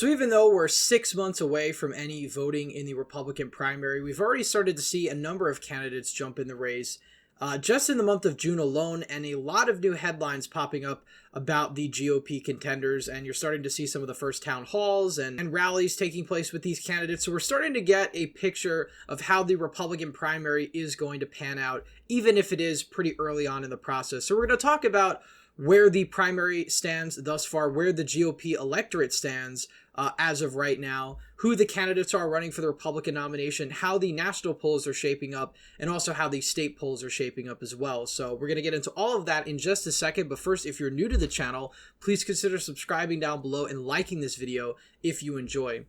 So even though we're 6 months away from any voting in the Republican primary, we've already started to see a number of candidates jump in the race just in the month of June alone, and a lot of new headlines popping up about the GOP contenders, and you're starting to see some of the first town halls and rallies taking place with these candidates. So we're starting to get a picture of how the Republican primary is going to pan out, even if it is pretty early on in the process. So we're going to talk about where the primary stands thus far, where the GOP electorate stands as of right now, who the candidates are running for the Republican nomination, how the national polls are shaping up, and also how the state polls are shaping up as well. So we're going to get into all of that in just a second. But first, if you're new to the channel, please consider subscribing down below and liking this video if you enjoy.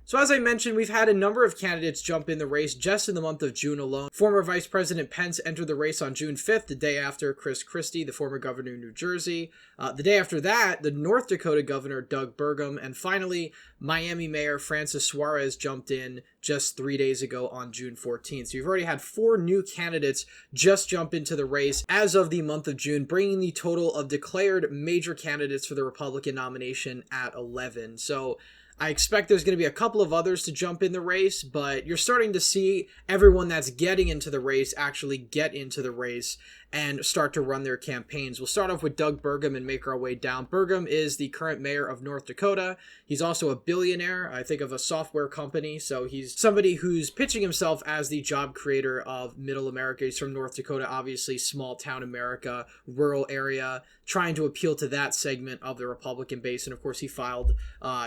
So as I mentioned, we've had a number of candidates jump in the race just in the month of June alone. Former Vice President Pence entered the race on June 5th, the day after Kristi, the former governor of New Jersey. The day after that, the North Dakota governor, Doug Burgum. And finally, Miami Mayor Francis Suarez jumped in just 3 days ago on June 14th. So you've already had 4 new candidates just jump into the race as of the month of June, bringing the total of declared major candidates for the Republican nomination at 11. So I expect there's going to be a couple of others to jump in the race, but you're starting to see everyone that's getting into the race actually get into the race and start to run their campaigns. We'll start off with Doug Burgum and make our way down. Burgum is the current mayor of North Dakota. He's also a billionaire, I think, of a software company. So he's somebody who's pitching himself as the job creator of middle America. He's from North Dakota, obviously small town America, rural area, trying to appeal to that segment of the Republican base. And of course, he filed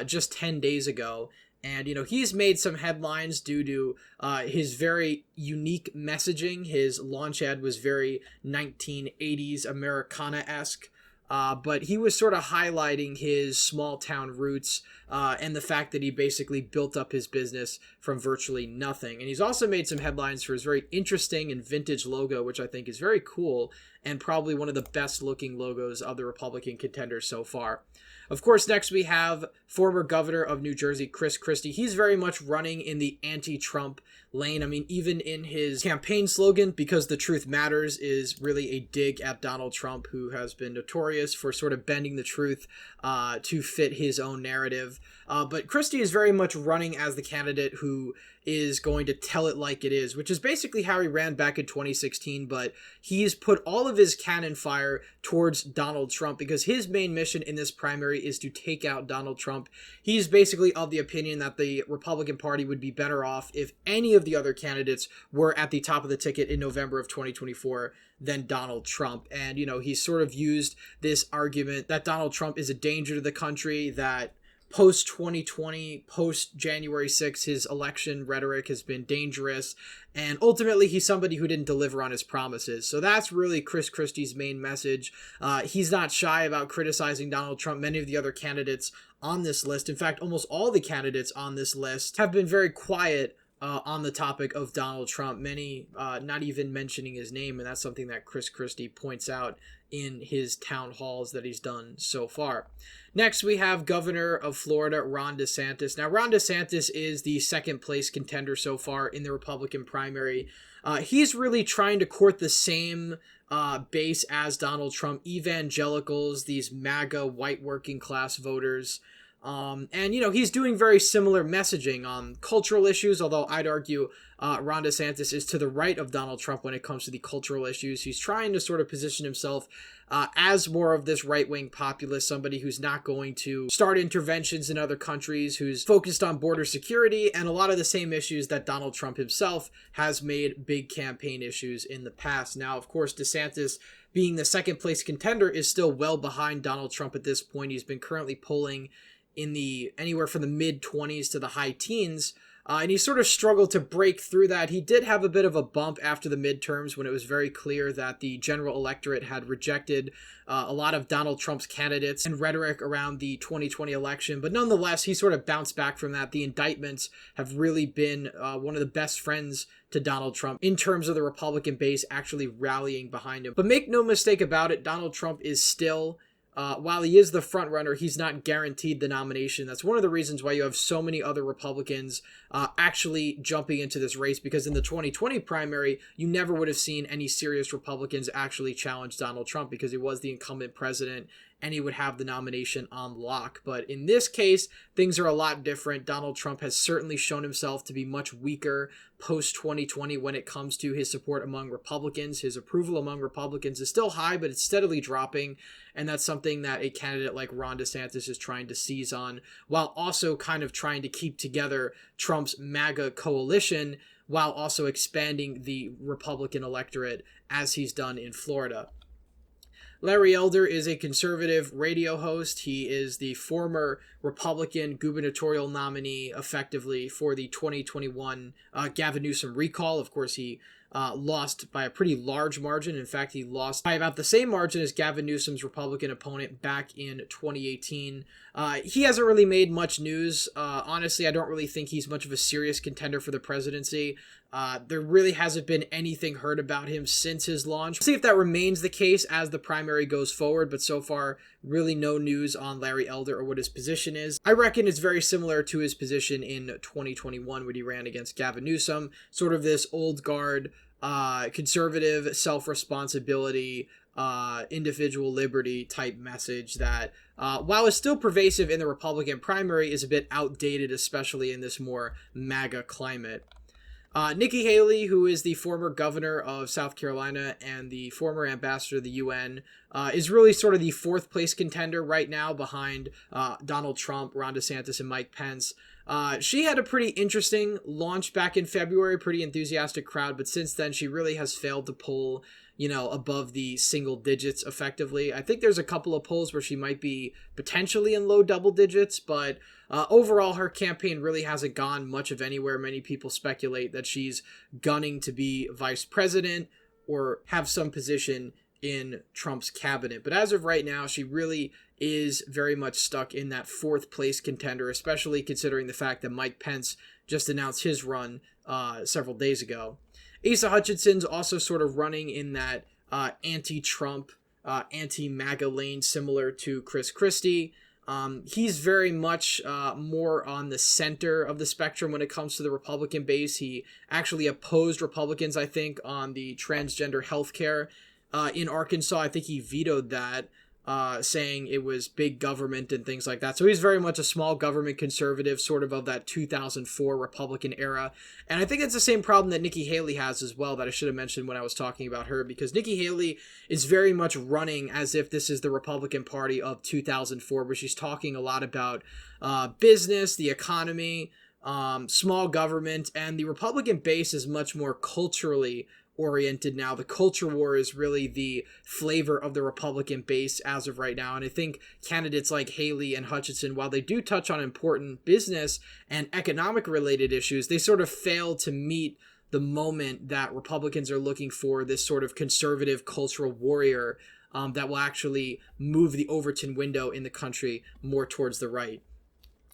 just 10 days ago. And, you know, he's made some headlines due to his very unique messaging. His launch ad was very 1980s Americana-esque. But he was sort of highlighting his small town roots and the fact that he basically built up his business from virtually nothing. And he's also made some headlines for his very interesting and vintage logo, which I think is very cool and probably one of the best looking logos of the Republican contenders so far. Of course, next we have former governor of New Jersey, Kristi. He's very much running in the anti-Trump lane. I mean, even in his campaign slogan, "Because the Truth Matters," is really a dig at Donald Trump, who has been notorious for sort of bending the truth to fit his own narrative. But Kristi is very much running as the candidate who is going to tell it like it is, which is basically how he ran back in 2016, but he's put all of his cannon fire towards Donald Trump because his main mission in this primary is to take out Donald Trump. He's basically of the opinion that the Republican Party would be better off if any of the other candidates were at the top of the ticket in November of 2024 than Donald Trump. And, you know, he's sort of used this argument that Donald Trump is a danger to the country, that post-2020, post-January 6th, his election rhetoric has been dangerous, and ultimately he's somebody who didn't deliver on his promises. So that's really Kristi's main message. He's not shy about criticizing Donald Trump. Many of the other candidates on this list, in fact, almost all the candidates on this list, have been very quiet on the topic of Donald Trump, many not even mentioning his name, and that's something that Kristi points out in his town halls that he's done so far. Next, we have Governor of Florida, Ron DeSantis. Now, Ron DeSantis is the second place contender so far in the Republican primary. He's really trying to court the same base as Donald Trump, evangelicals, these MAGA white working class voters. And, you know, he's doing very similar messaging on cultural issues, although I'd argue Ron DeSantis is to the right of Donald Trump when it comes to the cultural issues. He's trying to sort of position himself as more of this right-wing populist, somebody who's not going to start interventions in other countries, who's focused on border security and a lot of the same issues that Donald Trump himself has made big campaign issues in the past. Now, of course, DeSantis, being the second place contender, is still well behind Donald Trump at this point. He's been currently polling in the anywhere from the mid-20s to the high teens, and he sort of struggled to break through that. He did have a bit of a bump after the midterms when it was very clear that the general electorate had rejected a lot of Donald Trump's candidates and rhetoric around the 2020 election, but nonetheless, he sort of bounced back from that. The indictments have really been one of the best friends to Donald Trump in terms of the Republican base actually rallying behind him. But make no mistake about it, Donald Trump is still while he is the front runner, he's not guaranteed the nomination. That's one of the reasons why you have so many other Republicans actually jumping into this race, because in the 2020 primary, you never would have seen any serious Republicans actually challenge Donald Trump because he was the incumbent president and he would have the nomination on lock. But in this case, things are a lot different. Donald Trump has certainly shown himself to be much weaker post-2020 when it comes to his support among Republicans. His approval among Republicans is still high, but it's steadily dropping, and that's something that a candidate like Ron DeSantis is trying to seize on, while also kind of trying to keep together Trump's MAGA coalition, while also expanding the Republican electorate as he's done in Florida. Larry Elder is a conservative radio host. He is the former Republican gubernatorial nominee, effectively, for the 2021 Gavin Newsom recall. Of course, he lost by a pretty large margin. In fact, he lost by about the same margin as Gavin Newsom's Republican opponent back in 2018. He hasn't really made much news. Honestly, I don't really think he's much of a serious contender for the presidency. There really hasn't been anything heard about him since his launch. We'll see if that remains the case as the primary goes forward, but so far, really no news on Larry Elder or what his position is. I reckon it's very similar to his position in 2021 when he ran against Gavin Newsom, sort of this old guard, conservative, self-responsibility, individual liberty type message that, while it's still pervasive in the Republican primary, is a bit outdated, especially in this more MAGA climate. Nikki Haley, who is the former governor of South Carolina and the former ambassador to the UN, is really sort of the fourth place contender right now behind Donald Trump, Ron DeSantis, and Mike Pence. She had a pretty interesting launch back in February, pretty enthusiastic crowd, but since then she really has failed to pull, above the single digits effectively. I think there's a couple of polls where she might be potentially in low double digits, but overall her campaign really hasn't gone much of anywhere. Many people speculate that she's gunning to be vice president or have some position in Trump's cabinet. But as of right now, she really is very much stuck in that fourth place contender, especially considering the fact that Mike Pence just announced his run several days ago. Asa Hutchinson's also sort of running in that anti-Trump, anti-MAGA lane, similar to Kristi. He's very much more on the center of the spectrum when it comes to the Republican base. He actually opposed Republicans, I think, on the transgender healthcare in Arkansas. I think he vetoed that, saying it was big government and things like that. So he's very much a small government conservative, sort of that 2004 Republican era. And I think it's the same problem that Nikki Haley has as well, that I should have mentioned when I was talking about her, because Nikki Haley is very much running as if this is the Republican Party of 2004, where she's talking a lot about business, the economy, small government, and the Republican base is much more culturally oriented now. The culture war is really the flavor of the Republican base as of right now. And I think candidates like Haley and Hutchinson, while they do touch on important business and economic related issues, they sort of fail to meet the moment that Republicans are looking for, this sort of conservative cultural warrior that will actually move the Overton window in the country more towards the right.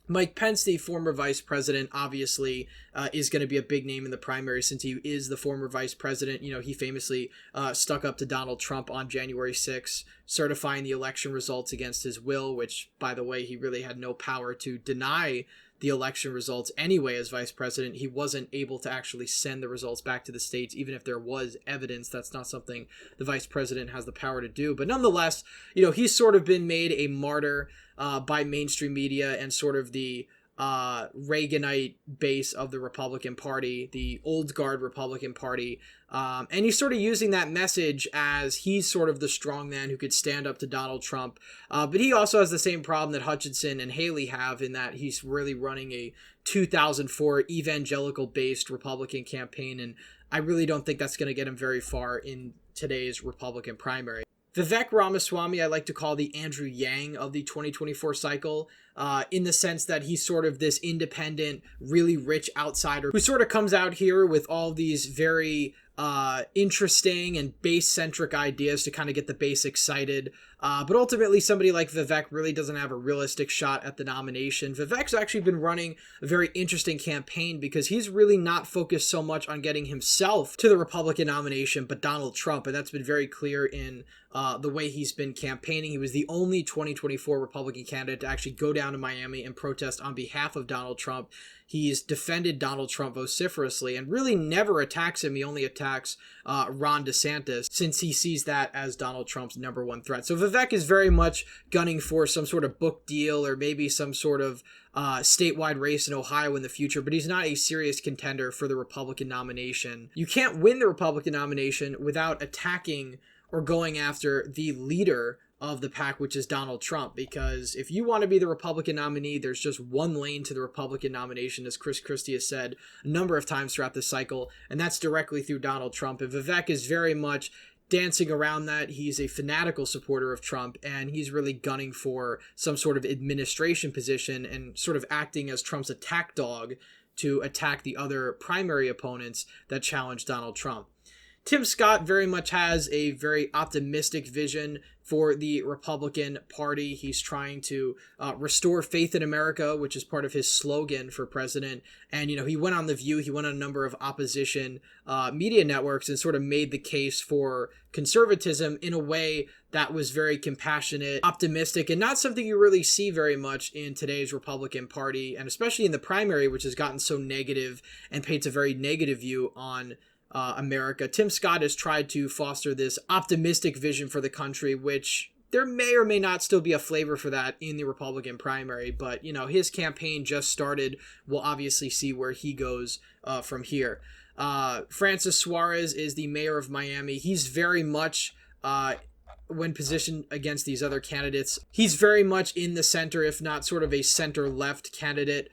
Mike Pence, the former vice president, obviously is going to be a big name in the primary since he is the former vice president. He famously stuck up to Donald Trump on January 6th, certifying the election results against his will, which, by the way, he really had no power to deny the election results anyway. As vice president, he wasn't able to actually send the results back to the states, even if there was evidence. That's not something the vice president has the power to do. But nonetheless, he's sort of been made a martyr by mainstream media and sort of the Reaganite base of the Republican Party, the old guard Republican Party. And he's sort of using that message as he's sort of the strong man who could stand up to Donald Trump. But he also has the same problem that Hutchinson and Haley have, in that he's really running a 2004 evangelical-based Republican campaign. And I really don't think that's going to get him very far in today's Republican primary. Vivek Ramaswamy, I like to call the Andrew Yang of the 2024 cycle, in the sense that he's sort of this independent, really rich outsider who sort of comes out here with all these very interesting and base-centric ideas to kind of get the base excited. But ultimately, somebody like Vivek really doesn't have a realistic shot at the nomination. Vivek's actually been running a very interesting campaign because he's really not focused so much on getting himself to the Republican nomination, but Donald Trump. And that's been very clear in the way he's been campaigning. He was the only 2024 Republican candidate to actually go down to Miami and protest on behalf of Donald Trump. He's defended Donald Trump vociferously and really never attacks him. He only attacks Ron DeSantis, since he sees that as Donald Trump's number one threat. So Vivek Vivek is very much gunning for some sort of book deal or maybe some sort of statewide race in Ohio in the future, but he's not a serious contender for the Republican nomination. You can't win the Republican nomination without attacking or going after the leader of the pack, which is Donald Trump, because if you want to be the Republican nominee, there's just one lane to the Republican nomination, as Kristi has said a number of times throughout this cycle, and that's directly through Donald Trump. And Vivek is very much dancing around that. He's a fanatical supporter of Trump, and he's really gunning for some sort of administration position and sort of acting as Trump's attack dog to attack the other primary opponents that challenge Donald Trump. Tim Scott very much has a very optimistic vision for the Republican Party. He's trying to restore faith in America, which is part of his slogan for president. And, he went on The View, he went on a number of opposition media networks and sort of made the case for conservatism in a way that was very compassionate, optimistic, and not something you really see very much in today's Republican Party, and especially in the primary, which has gotten so negative and paints a very negative view on America. Tim Scott has tried to foster this optimistic vision for the country, which there may or may not still be a flavor for that in the Republican primary, but his campaign just started. We'll obviously see where he goes from here. Francis Suarez is the mayor of Miami. He's very much when positioned against these other candidates, he's very much in the center, if not sort of a center-left candidate.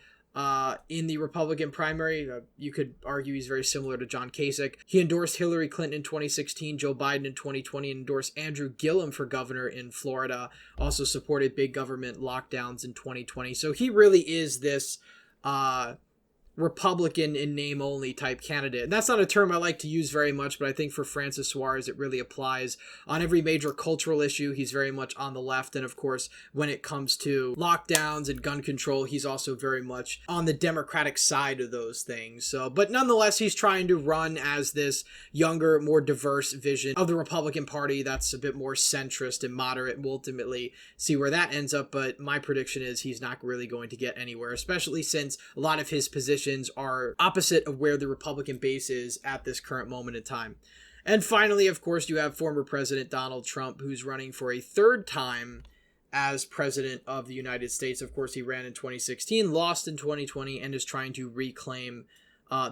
In the Republican primary. You could argue he's very similar to John Kasich. He endorsed Hillary Clinton in 2016, Joe Biden in 2020, and endorsed Andrew Gillum for governor in Florida. Also supported big government lockdowns in 2020. So he really is this Republican in name only type candidate. And that's not a term I like to use very much, but I think for Francis Suarez, it really applies on every major cultural issue. He's very much on the left. And of course, when it comes to lockdowns and gun control, he's also very much on the Democratic side of those things. So, but nonetheless, he's trying to run as this younger, more diverse vision of the Republican Party that's a bit more centrist and moderate. We'll ultimately see where that ends up. But my prediction is he's not really going to get anywhere, especially since a lot of his positions are opposite of where the Republican base is at this current moment in time. And finally, of course, you have former President Donald Trump, who's running for a third time as president of the United States. Of course, he ran in 2016, lost in 2020, and is trying to reclaim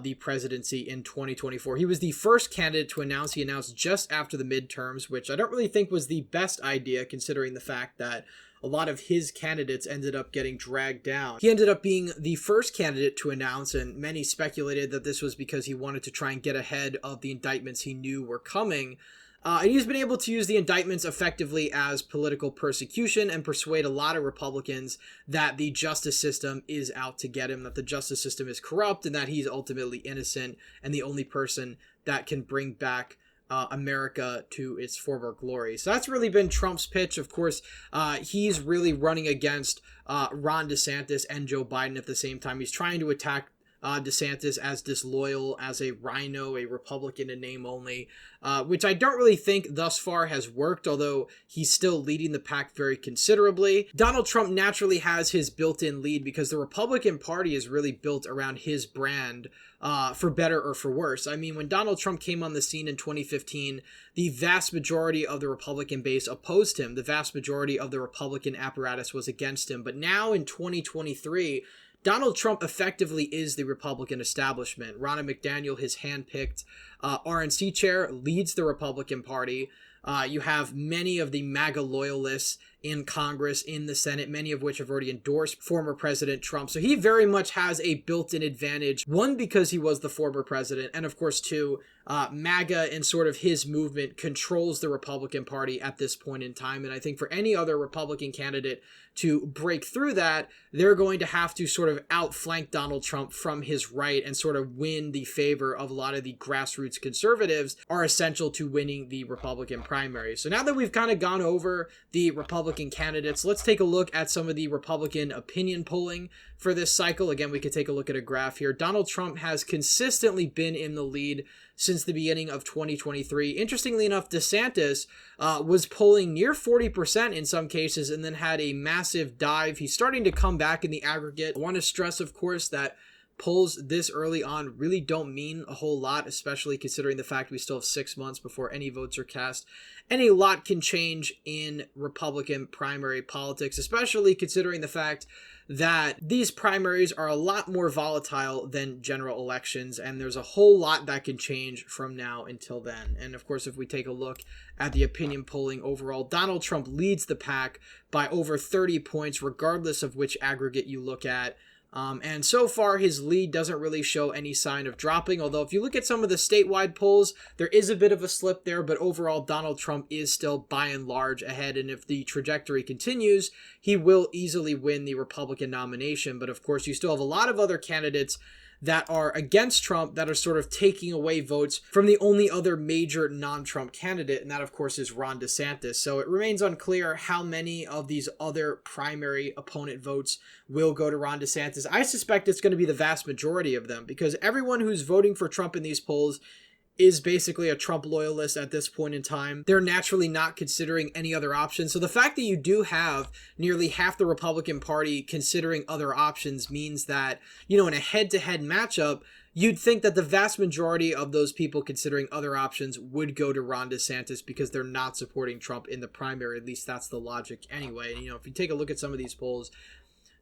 the presidency in 2024. He was the first candidate to announce. He announced just after the midterms, which I don't really think was the best idea, considering the fact that a lot of his candidates ended up getting dragged down. He ended up being the first candidate to announce, and many speculated that this was because he wanted to try and get ahead of the indictments he knew were coming. And he's been able to use the indictments effectively as political persecution and persuade a lot of Republicans that the justice system is out to get him, that the justice system is corrupt, and that he's ultimately innocent and the only person that can bring back America to its former glory. So that's really been Trump's pitch. Of course, he's really running against Ron DeSantis and Joe Biden at the same time. He's trying to attack DeSantis as disloyal, as a rhino, a Republican in name only, which I don't really think thus far has worked, although he's still leading the pack very considerably. Donald Trump naturally has his built-in lead because the Republican Party is really built around his brand, for better or for worse. I mean, when Donald Trump came on the scene in 2015, the vast majority of the Republican base opposed him. The vast majority of the Republican apparatus was against him. But now in 2023, Donald Trump effectively is the Republican establishment. Ronna McDaniel, his hand-picked RNC chair, leads the Republican Party. You have many of the MAGA loyalists in Congress, in the Senate, many of which have already endorsed former President Trump. So he very much has a built-in advantage, one, because he was the former president, and of course, two, MAGA and sort of his movement controls the Republican Party at this point in time. And I think for any other Republican candidate to break through that, they're going to have to sort of outflank Donald Trump from his right and sort of win the favor of a lot of the grassroots conservatives are essential to winning the Republican primary. So now that we've kind of gone over the Republican candidates, let's take a look at some of the Republican opinion polling for this cycle. Again, we could take a look at a graph here. Donald Trump has consistently been in the lead since the beginning of 2023. Interestingly enough, DeSantis was polling near 40% in some cases and then had a massive dive. He's starting to come back in the aggregate. I want to stress, of course, that polls this early on really don't mean a whole lot, especially considering the fact we still have 6 months before any votes are cast. And a lot can change in Republican primary politics, especially considering the fact that these primaries are a lot more volatile than general elections, and there's a whole lot that can change from now until then. And of course, if we take a look at the opinion polling overall, Donald Trump leads the pack by over 30 points, regardless of which aggregate you look at. And so far, his lead doesn't really show any sign of dropping, although if you look at some of the statewide polls, there is a bit of a slip there, but overall, Donald Trump is still by and large ahead, and if the trajectory continues, he will easily win the Republican nomination. But of course, you still have a lot of other candidates that are against Trump that are sort of taking away votes from the only other major non-Trump candidate, and that of course is Ron DeSantis. So it remains unclear how many of these other primary opponent votes will go to Ron DeSantis. I suspect it's going to be the vast majority of them, because everyone who's voting for Trump in these polls is basically a Trump loyalist at this point in time. They're naturally not considering any other options. So the fact that you do have nearly half the Republican Party considering other options means that, in a head-to-head matchup, you'd think that the vast majority of those people considering other options would go to Ron DeSantis because they're not supporting Trump in the primary. At least that's the logic anyway. And, if you take a look at some of these polls,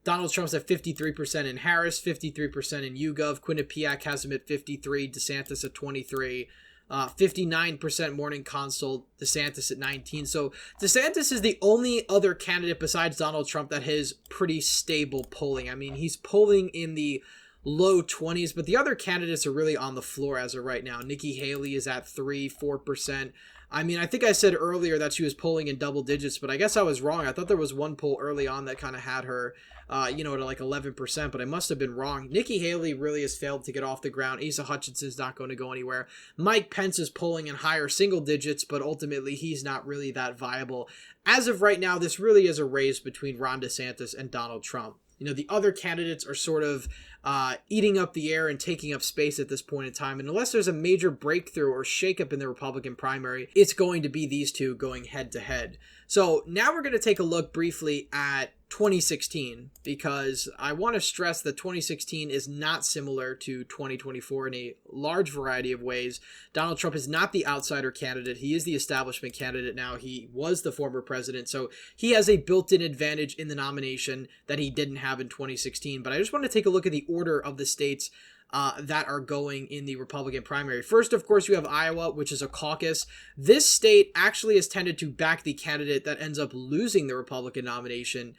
Donald Trump's at 53% in Harris, 53% in YouGov. Quinnipiac has him at 53%, DeSantis at 23%, 59% Morning Consult, DeSantis at 19%. So DeSantis is the only other candidate besides Donald Trump that has pretty stable polling. I mean, he's polling in the low 20s, but the other candidates are really on the floor as of right now. Nikki Haley is at 4%. I mean, I think I said earlier that she was polling in double digits, but I guess I was wrong. I thought there was one poll early on that kind of had her, to like 11%, but I must have been wrong. Nikki Haley really has failed to get off the ground. Asa Hutchinson's not going to go anywhere. Mike Pence is polling in higher single digits, but ultimately he's not really that viable. As of right now, this really is a race between Ron DeSantis and Donald Trump. The other candidates are sort of eating up the air and taking up space at this point in time. And unless there's a major breakthrough or shakeup in the Republican primary, it's going to be these two going head to head. So now we're going to take a look briefly at 2016, because I want to stress that 2016 is not similar to 2024 in a large variety of ways. Donald Trump is not the outsider candidate. He is the establishment candidate now. He was the former president, so he has a built-in advantage in the nomination that he didn't have in 2016. But I just want to take a look at the order of the states that are going in the Republican primary. First, of course, you have Iowa, which is a caucus. This state actually has tended to back the candidate that ends up losing the Republican nomination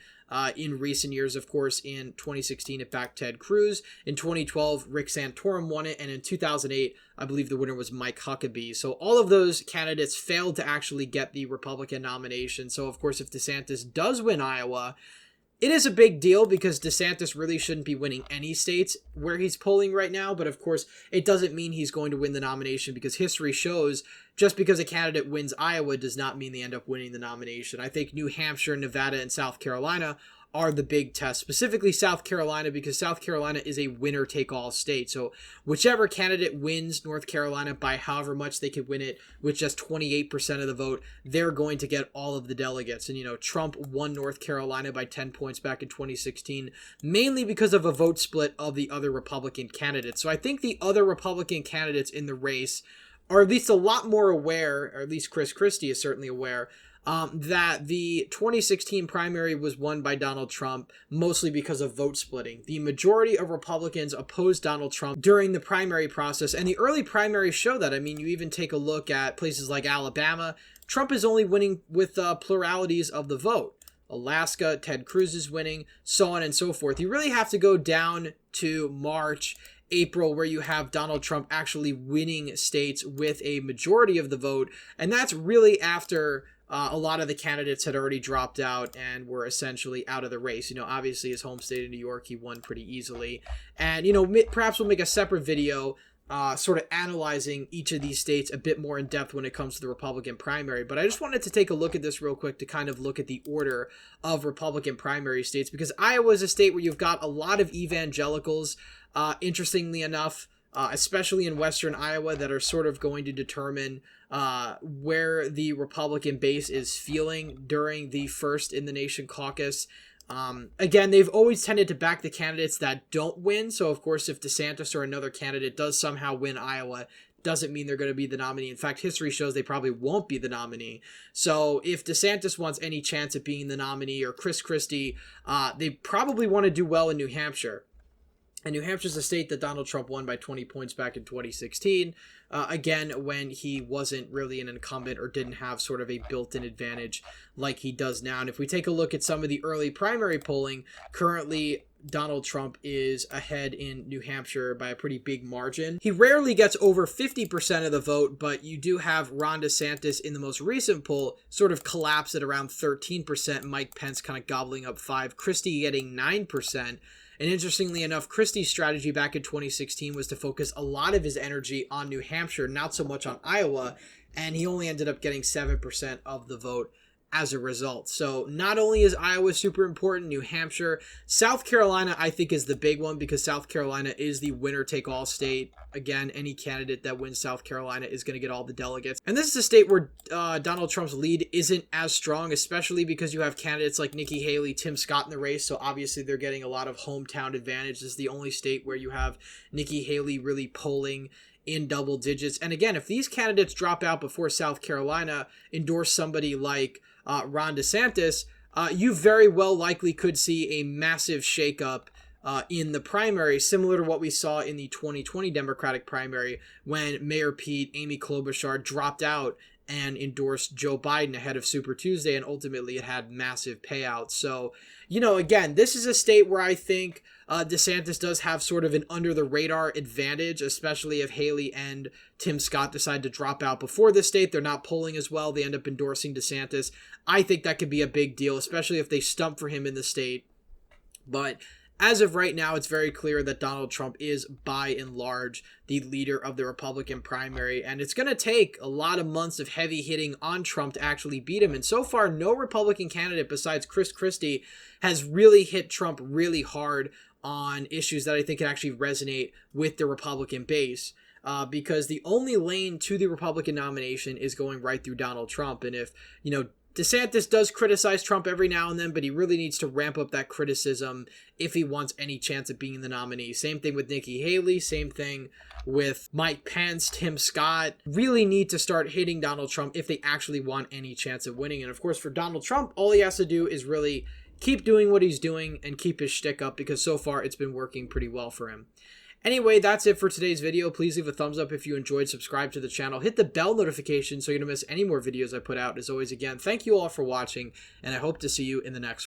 in recent years. Of course, in 2016, it backed Ted Cruz. In 2012, Rick Santorum won it. And in 2008, I believe the winner was Mike Huckabee. So all of those candidates failed to actually get the Republican nomination. So, of course, if DeSantis does win Iowa, it is a big deal because DeSantis really shouldn't be winning any states where he's polling right now. But of course, it doesn't mean he's going to win the nomination, because history shows just because a candidate wins Iowa does not mean they end up winning the nomination. I think New Hampshire, Nevada, and South Carolina are the big tests, specifically South Carolina, because South Carolina is a winner-take-all state. So whichever candidate wins North Carolina by however much they could win it with just 28% of the vote, they're going to get all of the delegates. And, Trump won North Carolina by 10 points back in 2016, mainly because of a vote split of the other Republican candidates. So I think the other Republican candidates in the race are at least a lot more aware, or at least Kristi is certainly aware, that the 2016 primary was won by Donald Trump, mostly because of vote splitting. The majority of Republicans opposed Donald Trump during the primary process, and the early primaries show that. I mean, you even take a look at places like Alabama. Trump is only winning with pluralities of the vote. Alaska, Ted Cruz is winning, so on and so forth. You really have to go down to March, April, where you have Donald Trump actually winning states with a majority of the vote, and that's really after a lot of the candidates had already dropped out and were essentially out of the race. Obviously his home state of New York, he won pretty easily. And, perhaps we'll make a separate video sort of analyzing each of these states a bit more in depth when it comes to the Republican primary. But I just wanted to take a look at this real quick to kind of look at the order of Republican primary states, because Iowa is a state where you've got a lot of evangelicals, interestingly enough, especially in western Iowa, that are sort of going to determine where the Republican base is feeling during the first in the nation caucus. Again, they've always tended to back the candidates that don't win. So, of course, if DeSantis or another candidate does somehow win Iowa, doesn't mean they're going to be the nominee. In fact, history shows they probably won't be the nominee. So if DeSantis wants any chance at being the nominee, or Kristi, they probably want to do well in New Hampshire. And New Hampshire's a state that Donald Trump won by 20 points back in 2016, again, when he wasn't really an incumbent or didn't have sort of a built-in advantage like he does now. And if we take a look at some of the early primary polling, currently Donald Trump is ahead in New Hampshire by a pretty big margin. He rarely gets over 50% of the vote, but you do have Ron DeSantis in the most recent poll sort of collapse at around 13%, Mike Pence kind of gobbling up 5%, Kristi getting 9%. And interestingly enough, Kristi's strategy back in 2016 was to focus a lot of his energy on New Hampshire, not so much on Iowa, and he only ended up getting 7% of the vote as a result. So not only is Iowa super important, New Hampshire, South Carolina I think is the big one, because South Carolina is the winner-take-all state. Again, any candidate that wins South Carolina is going to get all the delegates. And this is a state where Donald Trump's lead isn't as strong, especially because you have candidates like Nikki Haley, Tim Scott in the race, so obviously they're getting a lot of hometown advantage. This is the only state where you have Nikki Haley really polling in double digits. And again, if these candidates drop out before South Carolina endorse somebody like Ron DeSantis, you very well likely could see a massive shakeup in the primary, similar to what we saw in the 2020 Democratic primary when Mayor Pete, Amy Klobuchar dropped out and endorsed Joe Biden ahead of Super Tuesday, and ultimately it had massive payouts. So, you know, again, this is a state where I think DeSantis does have sort of an under-the-radar advantage, especially if Haley and Tim Scott decide to drop out before this state. They're not polling as well. They end up endorsing DeSantis. I think that could be a big deal, especially if they stump for him in the state. But as of right now, it's very clear that Donald Trump is, by and large, the leader of the Republican primary, and it's going to take a lot of months of heavy hitting on Trump to actually beat him. And so far, no Republican candidate besides Kristi has really hit Trump really hard on issues that I think can actually resonate with the Republican base. Because the only lane to the Republican nomination is going right through Donald Trump. And if, you know, DeSantis does criticize Trump every now and then, but he really needs to ramp up that criticism if he wants any chance at being the nominee. Same thing with Nikki Haley, same thing with Mike Pence, Tim Scott. Really need to start hitting Donald Trump if they actually want any chance of winning. And of course, for Donald Trump, all he has to do is really keep doing what he's doing and keep his shtick up, because so far it's been working pretty well for him. Anyway, that's it for today's video. Please leave a thumbs up if you enjoyed, subscribe to the channel, hit the bell notification so you don't miss any more videos I put out. As always, again, thank you all for watching, and I hope to see you in the next one.